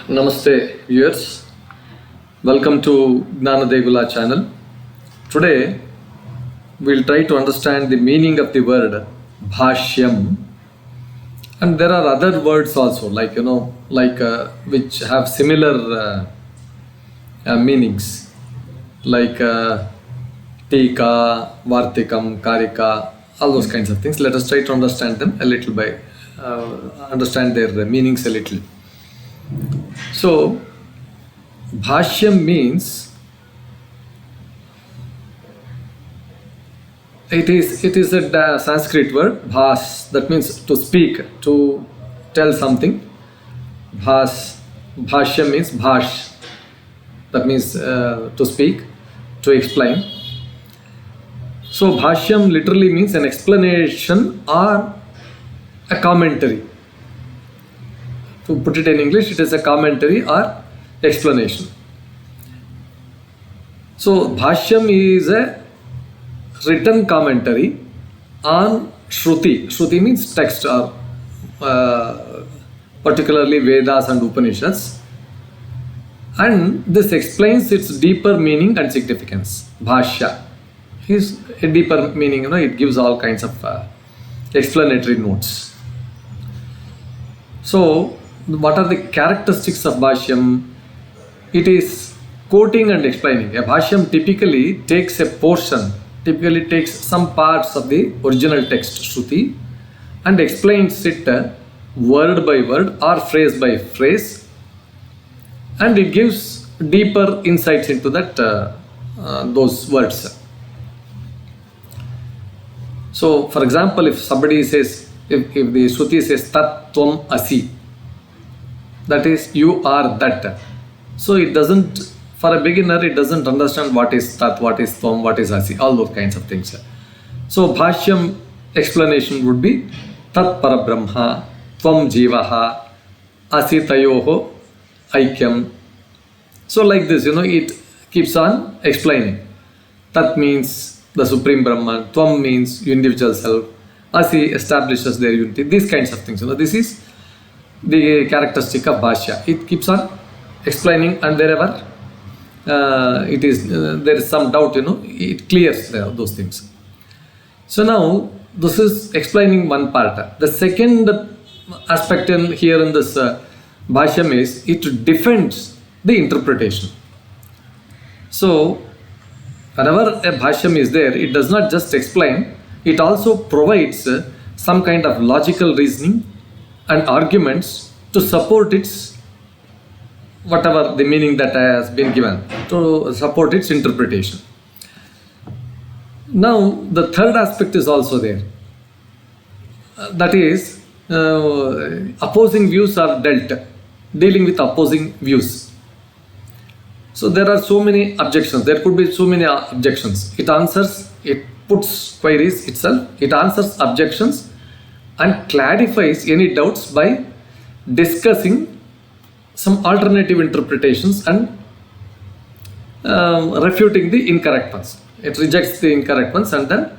Namaste viewers, welcome to Gnanadegula channel. Today we'll try to understand the meaning of the word Bhāṣyam, and there are other words also which have similar meanings like Tika, Vartikam, Karika, all those kinds of things. Let us try to understand them a little by understand their meanings a little. So, Bhāṣyam means it is a Sanskrit word, bhāṣ, that means to speak, to tell something. Bhāṣyam means bhāṣ, that means to speak, to explain. So, Bhāṣyam literally means an explanation or a commentary. To put it in English, it is a commentary or explanation. So, Bhāṣyam is a written commentary on Śruti. Śruti means text, or particularly Vedas and Upanishads. And this explains its deeper meaning and significance. Bhāṣya is a deeper meaning, it gives all kinds of explanatory notes. So, what are the characteristics of Bhāṣyam? It is quoting and explaining. A Bhāṣyam typically takes a portion, typically takes some parts of the original text, Śruti, and explains it word by word or phrase by phrase, and it gives deeper insights into that those words. So, for example, if somebody says, if the Śruti says Tat Tvam Asi, that is, you are that. So it doesn't, for a beginner, it doesn't understand what is Tat, what is Tvam, what is Asi, all those kinds of things. So Bhāṣyam explanation would be Tat Parabrahma, Tvam Jivaha, Asi Tayoho, Aikyam. So like this, it keeps on explaining. Tat means the Supreme Brahman, Tvam means individual self, Asi establishes their unity, these kinds of things. This is the characteristic of Bhāṣya. It keeps on explaining, and wherever it is there is some doubt, it clears those things. So now this is explaining one part. The second aspect here in this Bhāṣyam is it defends the interpretation. So whenever a Bhāṣyam is there, it does not just explain, it also provides some kind of logical reasoning and arguments to support its whatever the meaning that has been given, to support its interpretation. Now the third aspect is also there, that is opposing views are dealing with opposing views. So there are so many objections, there could be so many objections. It puts queries itself, it answers objections and clarifies any doubts by discussing some alternative interpretations and refuting the incorrect ones. It rejects the incorrect ones and then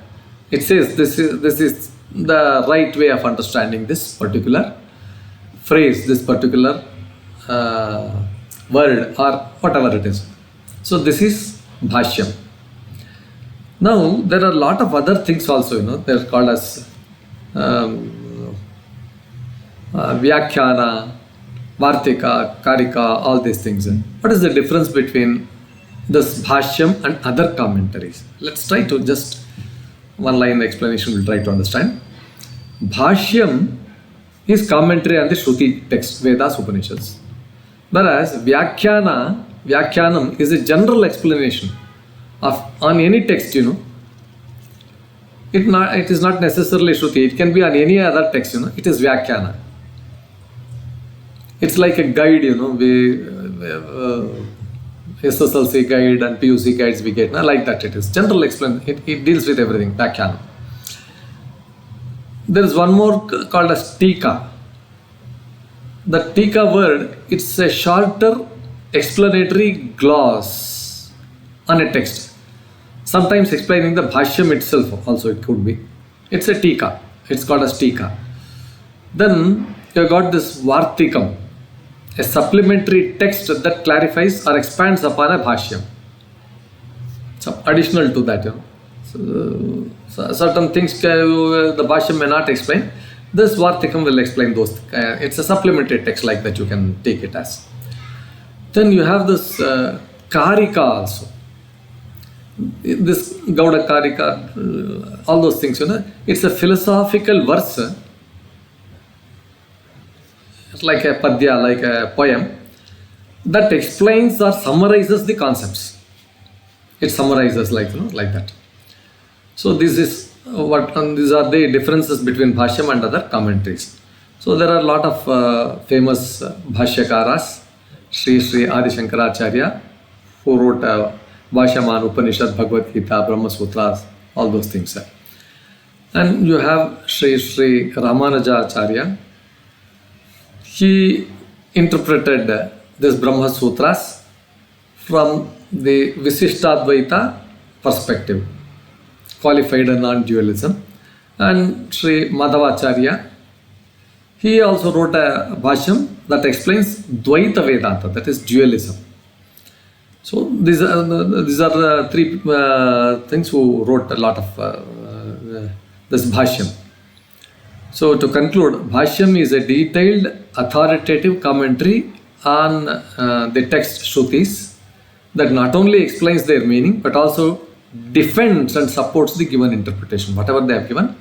it says this is the right way of understanding this particular phrase, this particular word or whatever it is. So this is Bhāṣyam. Now there are a lot of other things also, they're called as Vyakhyanam, Vartikam, Karika, all these things. What is the difference between this Bhāṣyam and other commentaries? Let's try to just one line explanation we'll try to understand. Bhāṣyam is commentary on the Śruti text, Vedas, Upanishads. Whereas Vyakhyanam is a general explanation on any text, It is not necessarily Śruti, it can be on any other text, it is Vyakhyanam. It's like a guide, SSLC guide and PUC guides we get, like that it is. General explanation, it deals with everything, Vyakhyanam. There is one more called as Tika. The Tika word, it's a shorter explanatory gloss on a text. Sometimes explaining the Bhāṣyam itself also it could be. It's a Tika. It's called as Tika. Then you got this Vartikam. a supplementary text that clarifies or expands upon a Bhāṣyam. So additional to that, so certain things the Bhāṣyam may not explain. This Vartikam will explain those. It's a supplementary text like that, you can take it as. Then you have this Karika also. This Gauda Karika, all those things, it's a philosophical verse. It's like a padya, like a poem that explains or summarizes the concepts. It summarizes like that. So this is these are the differences between Bhāṣyam and other commentaries. So there are a lot of famous Bhāṣyakaras, Sri Adi Shankaracharya, who wrote Bhāṣyam and Upanishads, Bhagavad Gita, Brahma Sutras, all those things. And you have Sri Ramanujacharya. He interpreted this Brahma Sutras from the Viśiṣṭādvaita perspective, qualified non-dualism. And Sri Madhvacharya, he also wrote a Bhāṣyam that explains Dvaita Vedanta, that is dualism. So these are the three things who wrote a lot of this Bhāṣyam. So to conclude, Bhāṣyam is a detailed, authoritative commentary on the text Śrutis that not only explains their meaning but also defends and supports the given interpretation. Whatever they have given,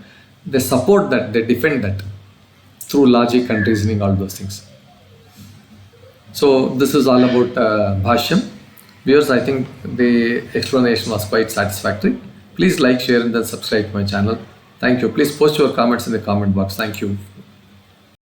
they support that, they defend that through logic and reasoning, all those things. So this is all about Bhāṣyam. Viewers, I think the explanation was quite satisfactory. Please like, share and then subscribe to my channel. Thank you. Please post your comments in the comment box. Thank you.